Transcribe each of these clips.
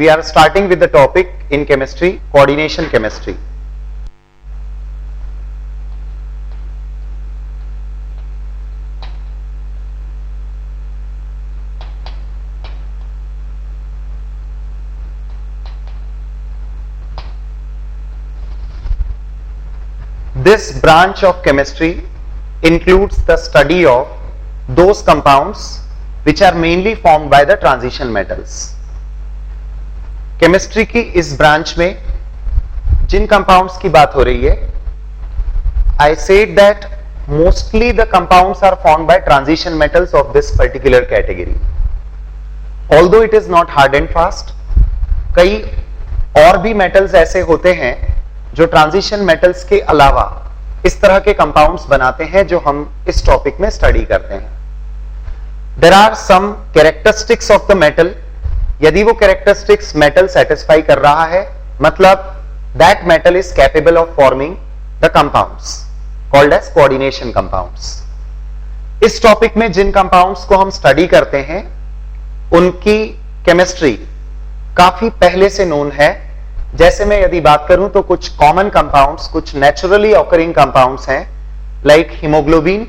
we are starting with the topic in chemistry, coordination chemistry. This branch of chemistry includes the study of those compounds which are mainly formed by the transition metals. Chemistry की इस branch में जिन compounds की बात हो रही है, I said that mostly the compounds are formed by transition metals of this particular category. Although it is not hard and fast, कई और भी मेटल्स ऐसे होते हैं जो ट्रांजिशन मेटल्स के अलावा इस तरह के कंपाउंड्स बनाते हैं जो हम इस टॉपिक में स्टडी करते हैं. There are some characteristics of the metal. यदि वो characteristics metal satisfy कर रहा है, मतलब that metal is capable of forming the compounds called as coordination compounds. इस टॉपिक में जिन कंपाउंड्स को हम स्टडी करते हैं उनकी केमिस्ट्री काफी पहले से नोन है. जैसे मैं यदि बात करूं तो कुछ कॉमन कंपाउंड्स, कुछ नेचुरली ऑकरिंग कंपाउंड्स हैं, like haemoglobin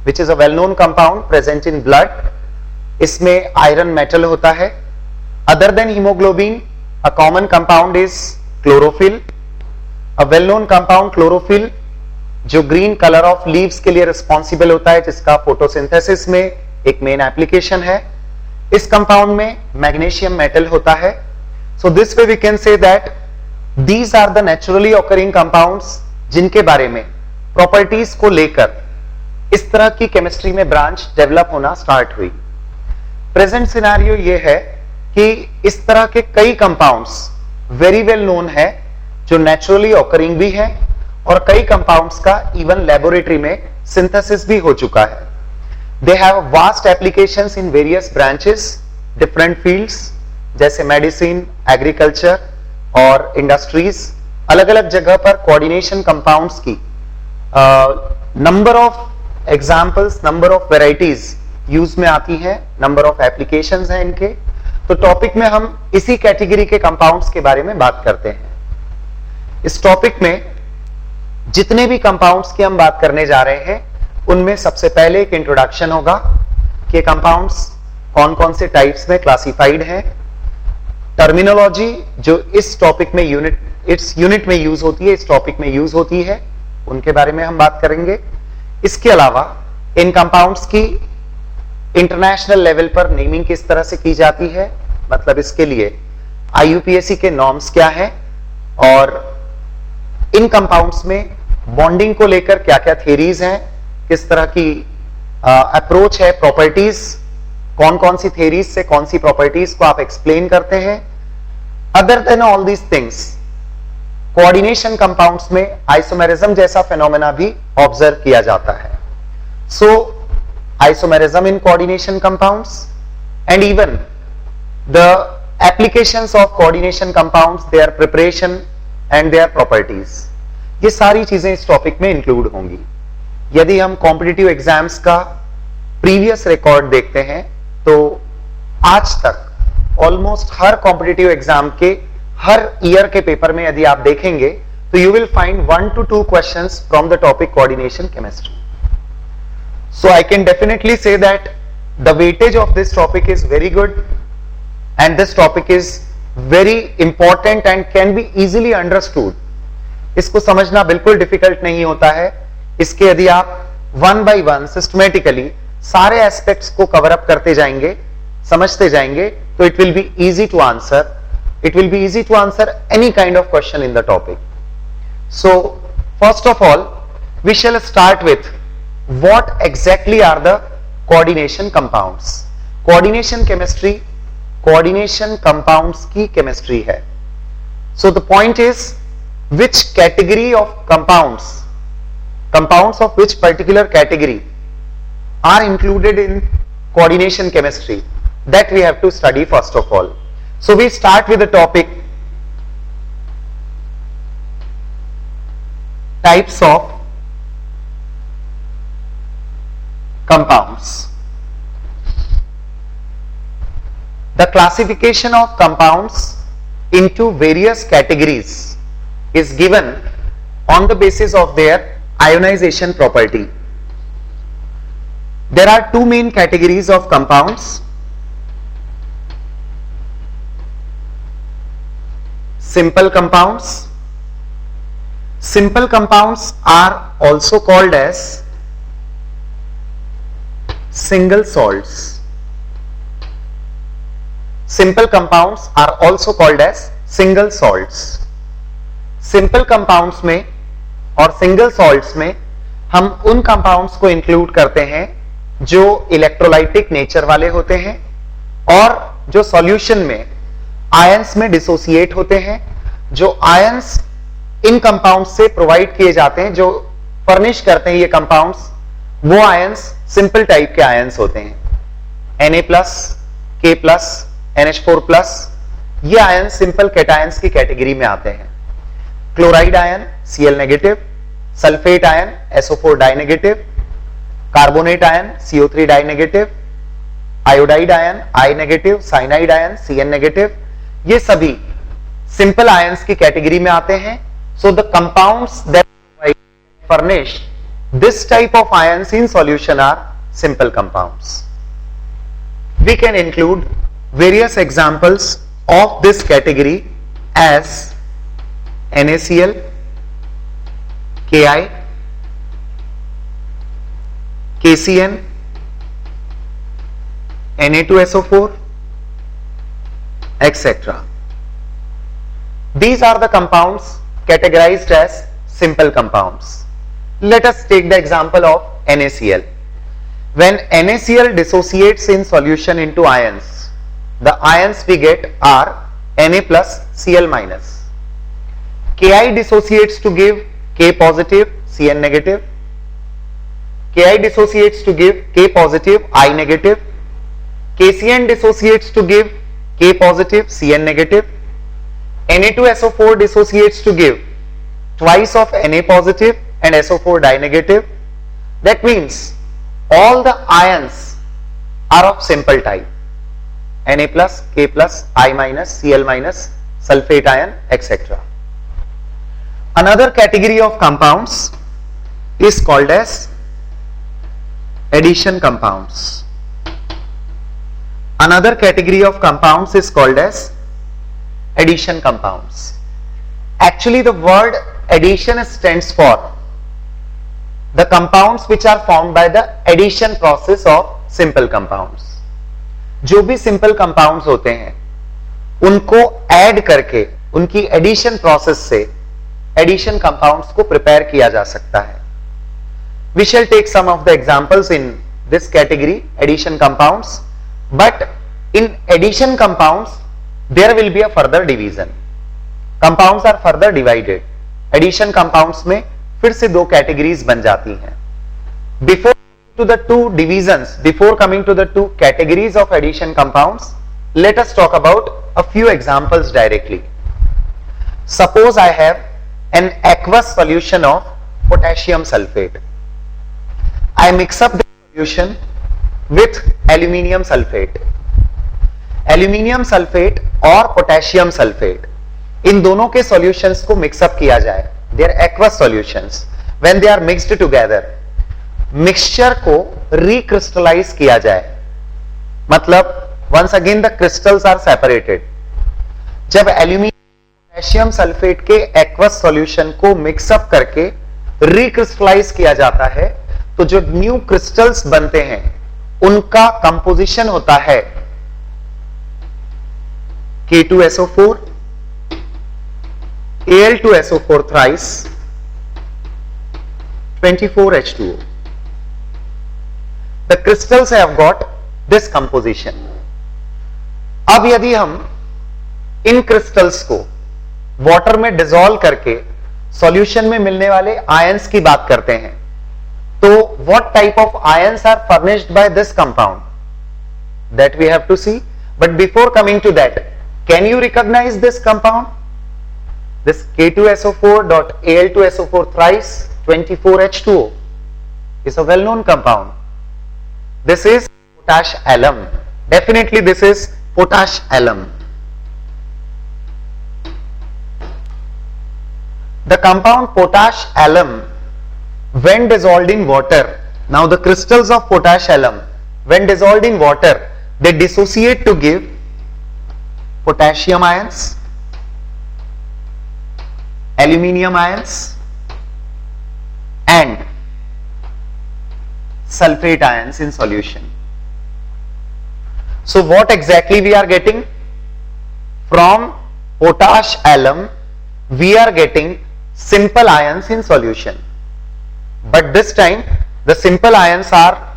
which is a well known compound present in blood. इसमें आयरन मेटल होता है. Other than hemoglobin, a common compound is chlorophyll. A well known compound chlorophyll जो green color of leaves के लिए responsible होता है, जिसका photosynthesis में एक main application है. इस कंपाउंड में मैग्नीशियम मेटल होता है. So this way we can say that these are the naturally occurring compounds जिनके बारे में प्रॉपर्टीज को लेकर इस तरह की केमिस्ट्री में ब्रांच डेवलप होना स्टार्ट हुई. प्रेजेंट सिनेरियो ये है कि इस तरह के कई कंपाउंड्स वेरी वेल नोन है जो नेचुरली ऑकरिंग भी है और कई कंपाउंड्स का इवन लेबोरेटरी में सिंथेसिस भी हो चुका है. They have vast applications in various branches, different fields जैसे मेडिसिन, एग्रीकल्चर और इंडस्ट्रीज. अलग अलग जगह पर कोऑर्डिनेशन कंपाउंड्स की number of examples, number of varieties use में आती हैं, नंबर ऑफ एप्लीकेशंस हैं इनके. तो टॉपिक में हम इसी कैटेगरी के कंपाउंड्स के बारे में बात करते हैं. इस टॉपिक में जितने भी कंपाउंड्स की हम बात करने जा रहे हैं उनमें सबसे पहले एक इंट्रोडक्शन होगा कि कंपाउंड्स कौन कौन से टाइप्स में क्लासिफाइड हैं. टर्मिनोलॉजी जो इस टॉपिक में इस यूनिट में यूज होती है, इस टॉपिक में यूज होती है, उनके बारे में हम बात करेंगे. इसके अलावा इन कंपाउंड्स की इंटरनेशनल लेवल पर नेमिंग किस तरह से की जाती है, मतलब इसके लिए IUPAC के नॉर्म्स क्या हैं और इन कंपाउंड्स में बॉन्डिंग को लेकर क्या क्या थ्योरीज हैं, किस तरह की अप्रोच है, प्रॉपर्टीज, कौन कौन सी थ्योरीज से कौन सी प्रॉपर्टीज को आप एक्सप्लेन करते हैं. Other than all these things, coordination compounds में आइसोमेरिज्म जैसा फिनोमेना भी ऑब्जर्व किया जाता है. So isomerism in coordination compounds and even the applications of coordination compounds, their preparation and their properties, ये सारी चीजें इस टॉपिक में इंक्लूड होंगी. यदि हम कॉम्पिटिटिव एग्जाम्स का प्रीवियस रिकॉर्ड देखते हैं तो आज तक ऑलमोस्ट हर कॉम्पिटिटिव एग्जाम के हर ईयर के पेपर में यदि आप देखेंगे तो you will find 1 to 2 questions from the topic coordination chemistry. So I can definitely say that the weightage of this topic is very good and this topic is very important and can be easily understood. इसको समझना बिल्कुल difficult नहीं होता है. इसके यदि आप one by one systematically सारे एस्पेक्ट्स को कवर अप करते जाएंगे, समझते जाएंगे, तो it will be easy to answer. It will be easy to answer any kind of question in the topic. So, first of all, we shall start with what exactly are the coordination compounds. Coordination chemistry, coordination compounds की chemistry है. So, the point is, which category of compounds of which particular category are included in coordination chemistry, that we have to study first of all. So we start with the topic types of compounds. The classification of compounds into various categories is given on the basis of their ionization property. There are two main categories of compounds. Simple compounds. Simple compounds are also called as single salts. Simple compounds are also called as single salts. Simple compounds में और single salts में हम उन compounds को include करते हैं जो electrolytic nature वाले होते हैं और जो सॉल्यूशन में आयंस में डिसोसिएट होते हैं, जो आयंस इन कंपाउंड्स से प्रोवाइड किए जाते हैं, जो फर्निश करते हैं ये कंपाउंड्स, वो आयंस सिंपल टाइप के आयंस होते हैं। Na+, K+, NH4+, ये आयन सिंपल कैटायंस की कैटेगरी में आते हैं। Chloride ion Cl negative, sulphate ion SO4 die negative, carbonate ion CO3 die negative, iodide ion I negative, cyanide ion Cn negative, ये सभी सिंपल आयंस की category में आते हैं। So the compounds that furnish this type of ions in solution are simple compounds. We can include various examples of this category as NaCl, Ki, KCN, Na2SO4, etc. These are the compounds categorized as simple compounds. Let us take the example of NaCl. When NaCl dissociates in solution into ions, the ions we get are Na plus Cl minus. Ki dissociates to give K positive, Cn negative. Ki dissociates to give K positive, I negative. KCN dissociates to give K positive, Cn negative. Na2SO4 dissociates to give twice of Na positive and SO4 di negative. That means all the ions are of simple type, Na plus, K plus, I minus, Cl minus, sulfate ion, etc. Another category of compounds is called as addition compounds. Another category of compounds is called as addition compounds. Actually, the word addition stands for the compounds which are formed by the addition process of simple compounds. जो भी simple compounds होते हैं उनको add करके उनकी addition process से addition compounds को prepare किया जा सकता है. We shall take some of the examples in this category, addition compounds. But in addition compounds there will be a further division. Compounds are further divided. Addition compounds में फिर से दो categories बन जाती हैं. Before to the two divisions, before coming to the two categories of addition compounds, let us talk about a few examples directly. Suppose I have an aqueous solution of potassium sulfate. I mix up the solution with aluminium sulfate. Aluminium sulfate और potassium sulfate, इन दोनों के solutions को mix up किया जाए. They are aqueous solutions. When they are mixed together, mixture को recrystallize किया जाए. मतलब once again the crystals are separated. जब aluminium पोटेशियम सल्फेट के aqueous solution को mix up करके recrystallize किया जाता है तो जो न्यू क्रिस्टल्स बनते हैं उनका कंपोजिशन होता है K2SO4, Al2SO4 thrice, 24H2O. The crystals have got this composition. अब यदि हम इन क्रिस्टल्स को वाटर में डिसॉल्व करके सॉल्यूशन में मिलने वाले आयंस की बात करते हैं तो what type of ions are furnished by this compound, that we have to see. But before coming to that, can you recognize this compound? This K2SO4.Al2SO4 thrice 24H2O is a well known compound. This is potash alum. Definitely this is potash alum. The compound potash alum, when dissolved in water, now the crystals of potash alum, when dissolved in water, they dissociate to give potassium ions, aluminium ions, and sulfate ions in solution. So what exactly we are getting? From potash alum, we are getting simple ions in solution. But this time the simple ions are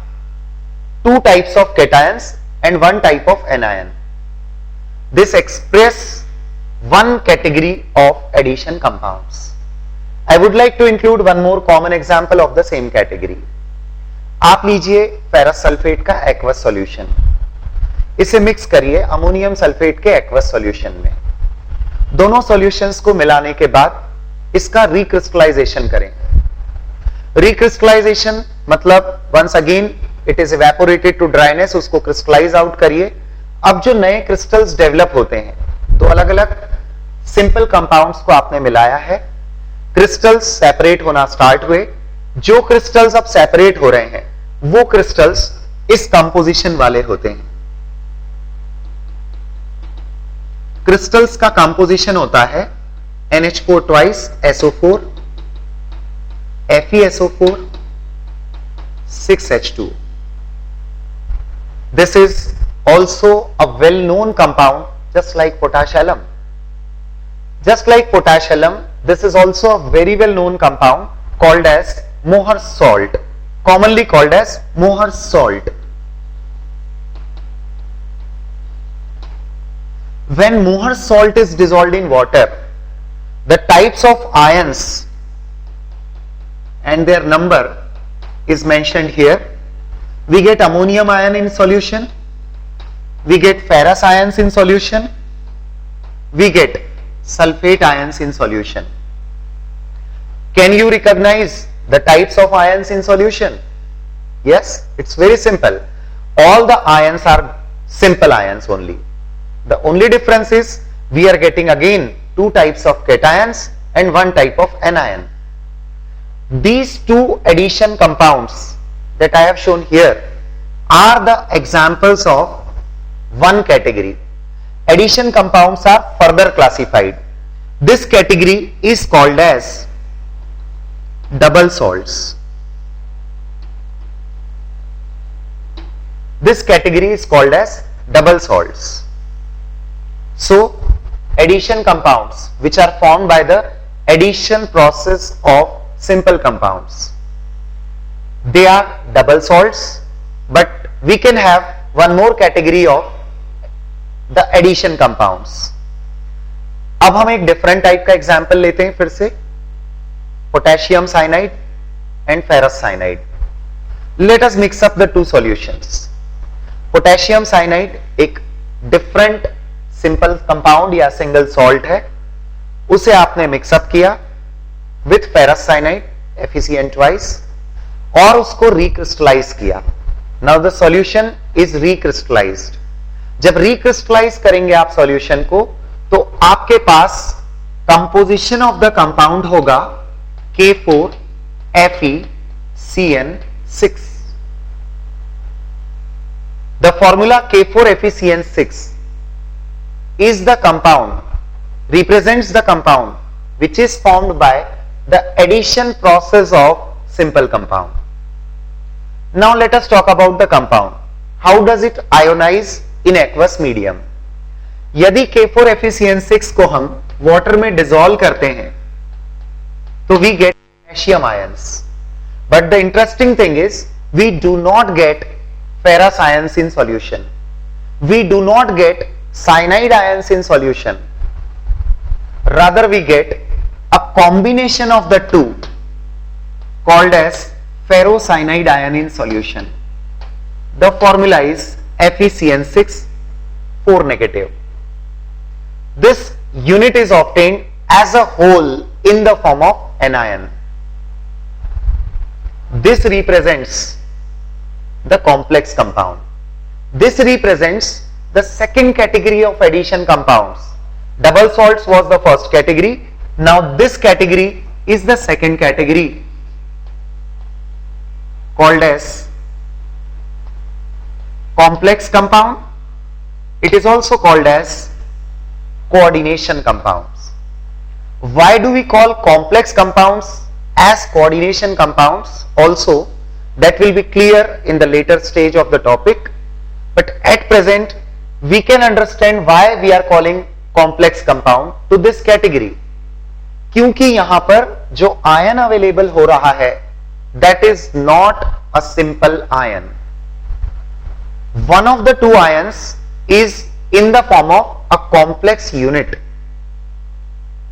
two types of cations and one type of anion. This express one category of addition compounds. I would like to include one more common example of the same category. आप लीजिए ferrous sulphate का aqueous solution, इसे mix करिए ammonium sulphate के aqueous solution में। दोनों solutions को मिलाने के बाद इसका रिक्रिस्टलाइजेशन करें। रिक्रिस्टलाइजेशन मतलब once again it is evaporated to dryness, उसको क्रिस्टलाइज आउट करिए। अब जो नए क्रिस्टल्स डेवलप होते हैं, दो अलग अलग सिंपल कंपाउंड्स को आपने मिलाया है, क्रिस्टल्स सेपरेट होना स्टार्ट हुए। जो क्रिस्टल्स अब सेपरेट हो रहे हैं वो क्रिस्टल्स इस कंपोजिशन वाले होते हैं। क्रिस्टल्स का कंपोजिशन होता है NH4 twice SO4, FeSO4, 6H2. This is also a well-known compound, just like potash alum. Just like potash alum, this is also a very well-known compound called as Mohr's salt, commonly called as Mohr's salt. When Mohr's salt is dissolved in water, the types of ions and their number is mentioned here. We get ammonium ion in solution, we get ferrous ions in solution, we get sulfate ions in solution. Can you recognize the types of ions in solution? Yes, it's very simple. All the ions are simple ions only. The only difference is we are getting again two types of cations and one type of anion. These two addition compounds that I have shown here are the examples of one category. Addition compounds are further classified. This category is called as double salts. This category is called as double salts. So addition compounds which are formed by the addition process of simple compounds, they are double salts, but we can have one more category of the addition compounds. अब हम एक different type का example लेते हैं फिर से, potassium cyanide and ferrous cyanide. Let us mix up the two solutions. Potassium cyanide एक different simple compound या single salt है, उसे आपने mix up किया with ferrous cyanide FeCN twice और उसको recrystallize किया. Now the solution is recrystallized. जब recrystallize करेंगे आप solution को तो आपके पास composition of the compound होगा K4 FeCN6. The formula K4 FeCN6 is the compound, represents the compound which is formed by the addition process of simple compound. Now let us talk about the compound. How does it ionize in aqueous medium? यदि K4 FeCN6 को हम water में dissolve करते हैं तो we get potassium ions. But the interesting thing is we do not get ferrous ions in solution. We do not get cyanide ions in solution. Rather we get a combination of the two called as ferrocyanide ion in solution. The formula is FeCN6 4 negative. This unit is obtained as a whole in the form of anion. This represents the complex compound. This represents the second category of addition compounds. Double salts was the first category. Now this category is the second category, called as complex compound. It is also called as coordination compounds. Why do we call complex compounds as coordination compounds? Also, that will be clear in the later stage of the topic, but at present we can understand why we are calling complex compound to this category. क्योंकि यहां पर जो ion available हो रहा है that is not a simple ion. One of the two ions is in the form of a complex unit.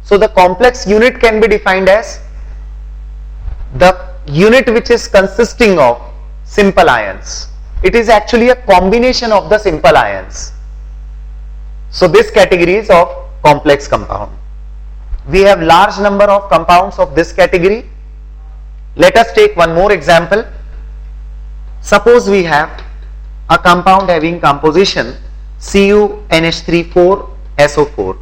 So the complex unit can be defined as the unit which is consisting of simple ions. It is actually a combination of the simple ions. So this category is of complex compound. We have large number of compounds of this category. Let us take one more example. Suppose we have a compound having composition CuNH3,4SO4.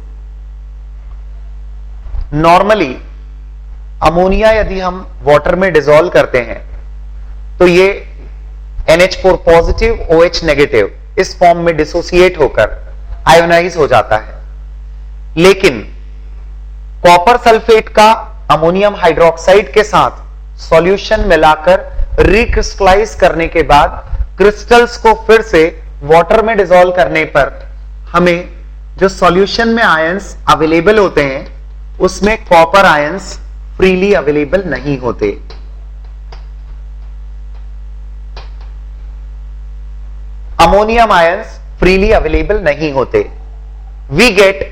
Normally ammonia यदि हम water में dissolve करते हैं तो ये NH4 positive OH negative इस form में dissociate होकर आयोनाइज हो जाता है, लेकिन कॉपर सल्फेट का अमोनियम हाइड्रोक्साइड के साथ सॉल्यूशन मिलाकर रिक्रिस्टलाइज करने के बाद क्रिस्टल्स को फिर से वाटर में डिसॉल्व करने पर हमें जो सॉल्यूशन में आयंस अवेलेबल होते हैं उसमें कॉपर आयंस फ्रीली अवेलेबल नहीं होते. अमोनियम आयंस फ्रीली अवेलेबल नहीं होते. We get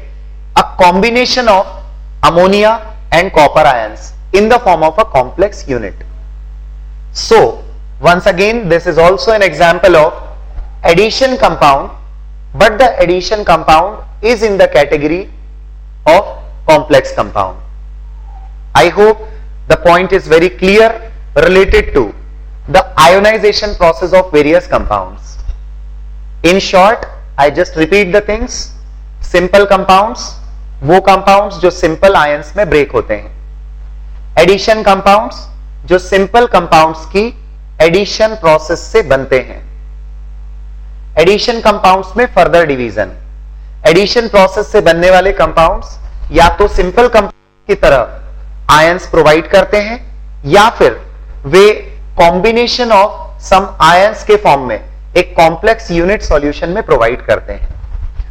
a combination of ammonia and copper ions in the form of a complex unit. So once again this is also an example of addition compound, but the addition compound is in the category of complex compound. I hope the point is very clear related to the ionization process of various compounds. In short, I just repeat the things. Simple compounds, वो compounds जो simple ions में break होते हैं. Addition compounds जो simple compounds की addition process से बनते हैं. एडिशन कंपाउंड्स में फर्दर डिवीजन. एडिशन प्रोसेस से बनने वाले कंपाउंड्स या तो सिंपल कंपाउंड की तरह आयंस प्रोवाइड करते हैं या फिर वे कॉम्बिनेशन ऑफ सम आयंस के फॉर्म में एक कॉम्प्लेक्स यूनिट सॉल्यूशन में प्रोवाइड करते हैं.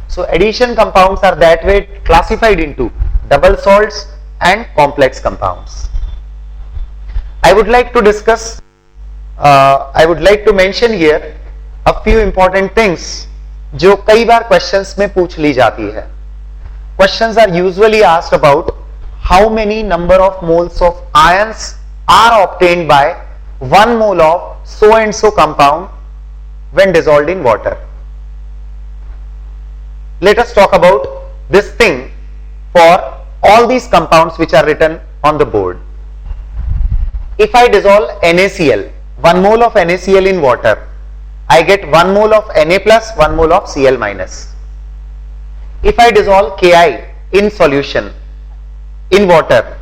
So addition compounds are that way classified into double salts and complex compounds. I would like to discuss, I would like to mention here a few important things जो कई बार questions में पूछ ली जाती है. Questions are usually asked about how many number of moles of ions are obtained by 1 mole of so and so compound when dissolved in water. Let us talk about this thing for all these compounds which are written on the board. If I dissolve NaCl, 1 mole of NaCl in water, I get 1 mole of Na plus, 1 mole of Cl minus. If I dissolve Ki in solution in water,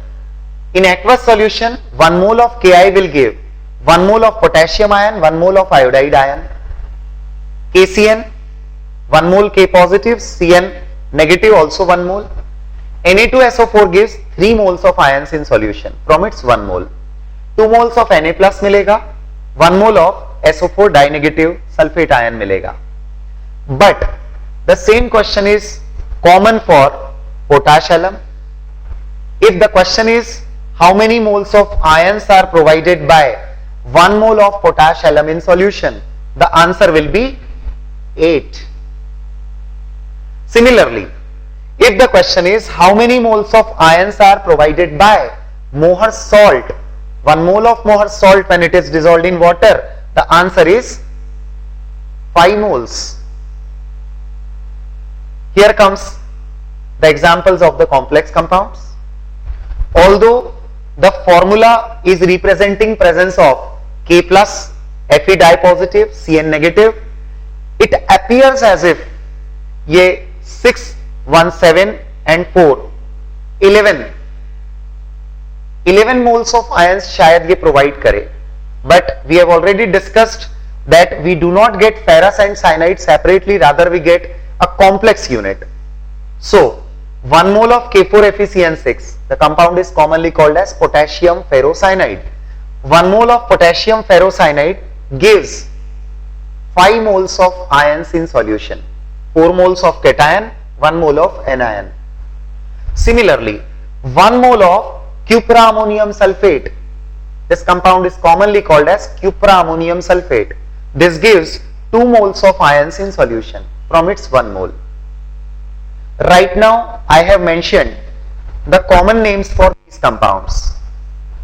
in aqueous solution 1 mole of Ki will give 1 mole of potassium ion, 1 mole of iodide ion. KCN 1 mole K positive, Cn negative also 1 mole. Na2SO4 gives 3 moles of ions in solution from its 1 mole. 2 moles of Na plus मिलेगा, 1 mole of SO4 dinegative sulfate ion मिलेगा. But the same question is common for potash alum. If the question is how many moles of ions are provided by 1 mole of potash alum in solution, the answer will be 8. Similarly, if the question is how many moles of ions are provided by Mohr salt, 1 mole of Mohr salt when it is dissolved in water, the answer is 5 moles. Here comes the examples of the complex compounds. Although the formula is representing presence of K plus, Fe di positive, Cn negative, it appears as if ये 6, 1, 7 and 4, 11 moles of ions शायद ये provide करे, but we have already discussed that we do not get ferrous and cyanide separately, rather we get a complex unit. So 1 mole of K4FeCN6, the compound is commonly called as potassium ferrocyanide. 1 mole of potassium ferrocyanide gives 5 moles of ions in solution, 4 moles of cation, 1 mole of anion. Similarly, 1 mole of cuprammonium sulfate, this compound is commonly called as cuprammonium sulfate. This gives 2 moles of ions in solution from its 1 mole. Right now I have mentioned the common names for these compounds: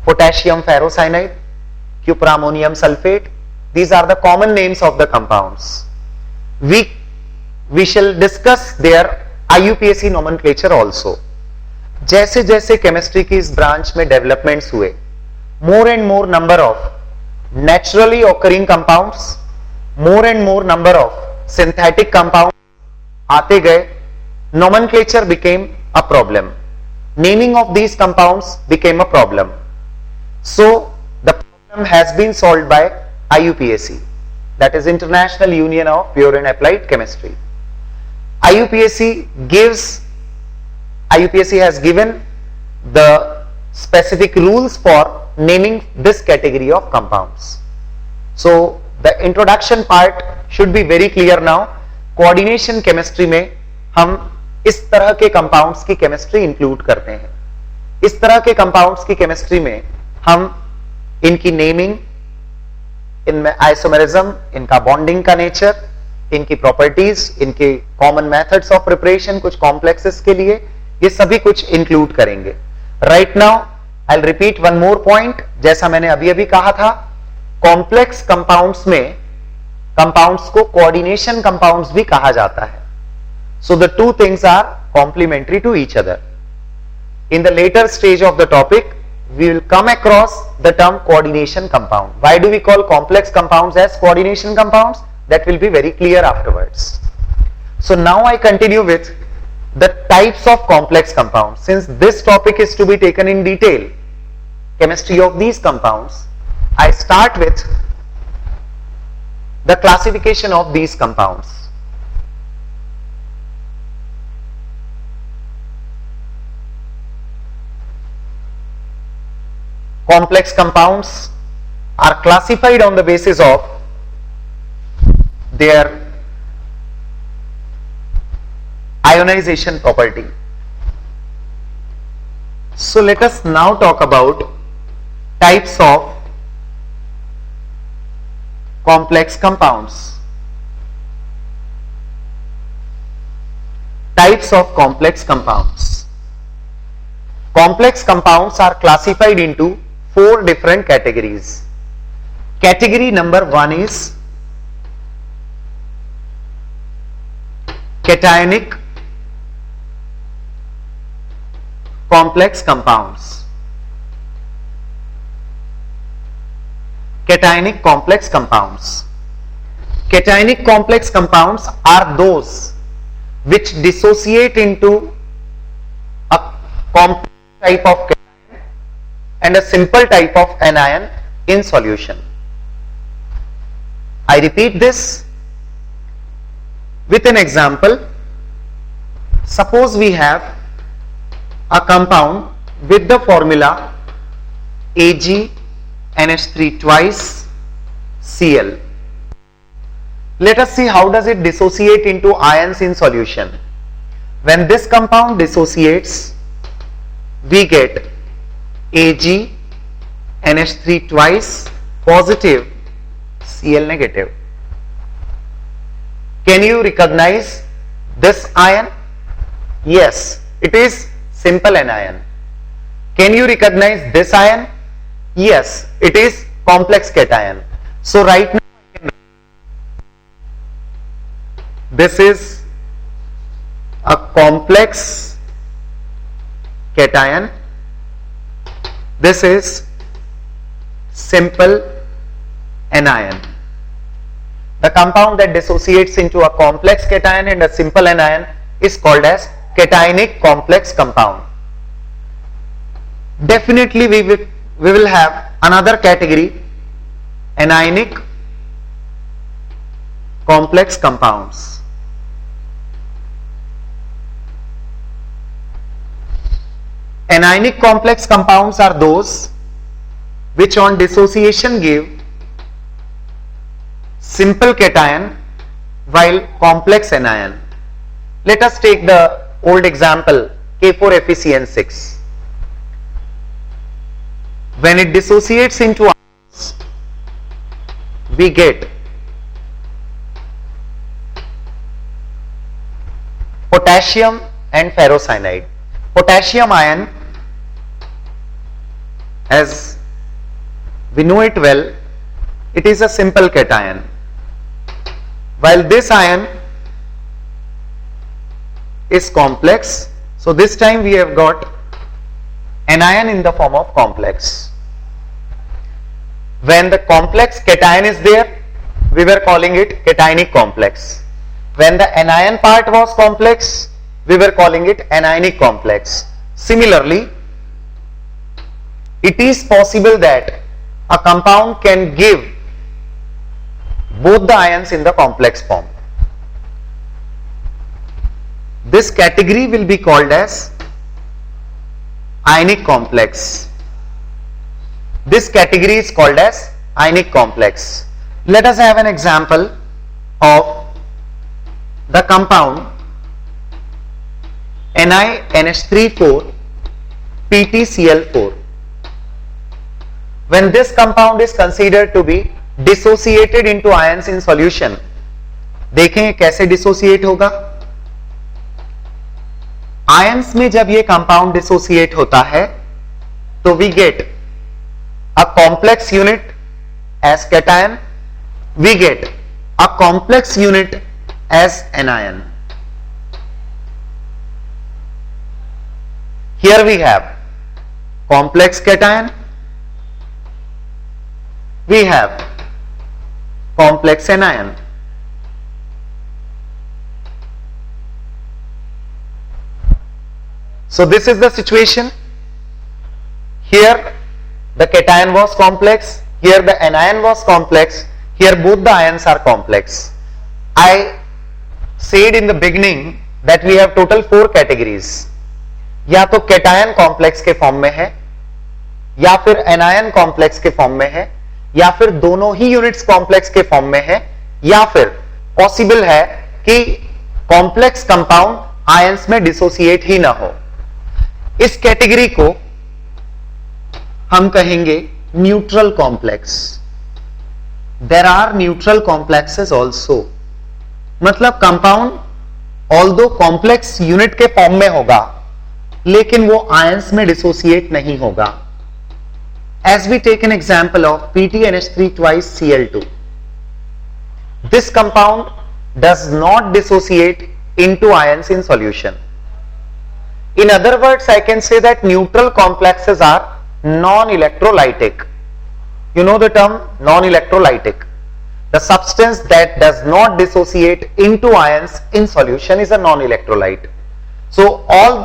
potassium ferrocyanide, cuprammonium sulfate. These are the common names of the compounds. We shall discuss their IUPAC nomenclature also. जैसे जैसे chemistry की इस branch में developments हुए, more and more number of naturally occurring compounds, more and more number of synthetic compound आते गए, nomenclature became a problem. Naming of these compounds became a problem. So the problem has been solved by IUPAC, that is International Union of Pure and Applied Chemistry. IUPAC has given the specific rules for naming this category of compounds. So the introduction part should be very clear now. Coordination chemistry में हम इस तरह के compounds की chemistry include करते हैं. इस तरह के कंपाउंड्स की केमिस्ट्री में हम इनकी नेमिंग, इनमें आइसोमेरिज्म, इनका बॉन्डिंग का नेचर, इनकी प्रॉपर्टीज, इनके कॉमन मेथड्स ऑफ प्रिपरेशन, कुछ कॉम्प्लेक्सेस के लिए, ये सभी कुछ इंक्लूड करेंगे. Right now I will repeat one more point. जैसा मैंने अभी अभी कहा था, कॉम्प्लेक्स कंपाउंड्स में कंपाउंड्स को कोऑर्डिनेशन कंपाउंड्स भी कहा जाता है. So the two things are complementary to each other. In the later stage of the topic, we will come across the term coordination compound. Why do we call complex compounds as coordination compounds? That will be very clear afterwards. So now I continue with the types of complex compounds. Since this topic is to be taken in detail, chemistry of these compounds, I start with the classification of these compounds. Complex compounds are classified on the basis of their ionization property. So let us now talk about types of complex compounds. Types of complex compounds. Complex compounds are classified into 4 different categories. Category number 1 is cationic complex compounds. Cationic complex compounds. Cationic complex compounds are those which dissociate into a complex type of cation and a simple type of anion in solution. I repeat this with an example. Suppose we have a compound with the formula AgNH3 twice Cl. Let us see how does it dissociate into ions in solution. When this compound dissociates, we get AgNH3 twice positive Cl negative. Can you recognize this ion? Yes, it is simple anion. Can you recognize this ion? Yes, it is complex cation. So right now this is a complex cation. This is simple anion. The compound that dissociates into a complex cation and a simple anion is called as cationic complex compound. Definitely we will have another category, anionic complex compounds. Anionic complex compounds are those which on dissociation give simple cation while complex anion. Let us take the old example K4FeCN6. When it dissociates into ions, we get potassium and ferrocyanide. Potassium ion, as we know it well, it is a simple cation, while this ion is complex. So this time we have got anion in the form of complex. When the complex cation is there, we were calling it cationic complex. When the anion part was complex, we were calling it anionic complex. Similarly, it is possible that a compound can give both the ions in the complex form. This category will be called as ionic complex. This category is called as ionic complex. Let us have an example of the compound NiNH3 PtCl4. When this compound is considered to be dissociated into ions in solution, देखें कैसे dissociate होगा. Ions में जब ये compound dissociate होता है तो we get a complex unit as cation, we get a complex unit as anion. Here we have complex cation, we have complex anion. So this is the situation. Here the cation was complex, here the anion was complex, here both the ions are complex. I said in the beginning that we have total 4 categories. या तो cation complex के form में है, या फिर anion complex के form में है, या फिर दोनों ही यूनिट्स कॉम्प्लेक्स के फॉर्म में है, या फिर पॉसिबल है कि कॉम्प्लेक्स कंपाउंड आयंस में डिसोसिएट ही ना हो. इस कैटेगरी को हम कहेंगे neutral complex. There are neutral complexes also. मतलब कंपाउंड ऑल्दो कॉम्प्लेक्स यूनिट के फॉर्म में होगा लेकिन वो आयंस में डिसोसिएट नहीं होगा. As we take an example of PtNH3 twice Cl2, this compound does not dissociate into ions in solution. In other words, I can say that neutral complexes are non-electrolytic. You know the term non-electrolytic. The substance that does not dissociate into ions in solution is a non-electrolyte. So all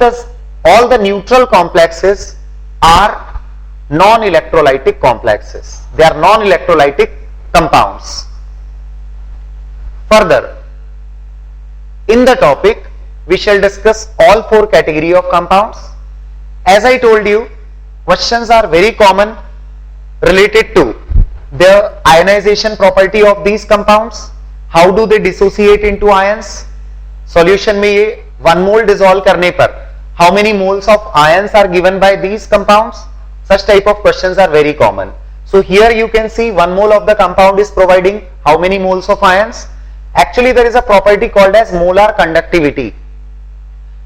the neutral complexes are non-electrolytic complexes. They are non-electrolytic compounds. Further, in the topic, we shall discuss all 4 category of compounds. As I told you, questions are very common related to the ionization property of these compounds. How do they dissociate into ions? Solution में ये 1 mole dissolve करने पर how many moles of ions are given by these compounds? Such type of questions are very common. So here you can see 1 mole of the compound is providing how many moles of ions? Actually there is a property called as molar conductivity.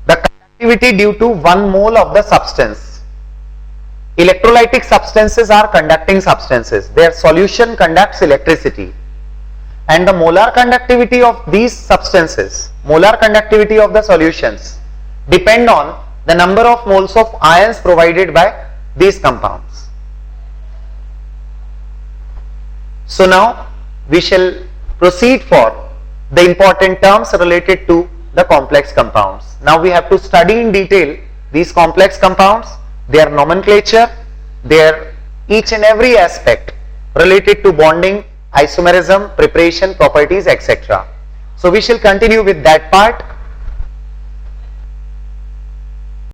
The conductivity due to 1 mole of the substance. Electrolytic substances are conducting substances. Their solution conducts electricity. And the molar conductivity of these substances, molar conductivity of the solutions, depend on the number of moles of ions provided by these compounds. So now we shall proceed for the important terms related to the complex compounds. Now we have to study in detail these complex compounds, their nomenclature, their each and every aspect related to bonding, isomerism, preparation, properties, etc. So we shall continue with that part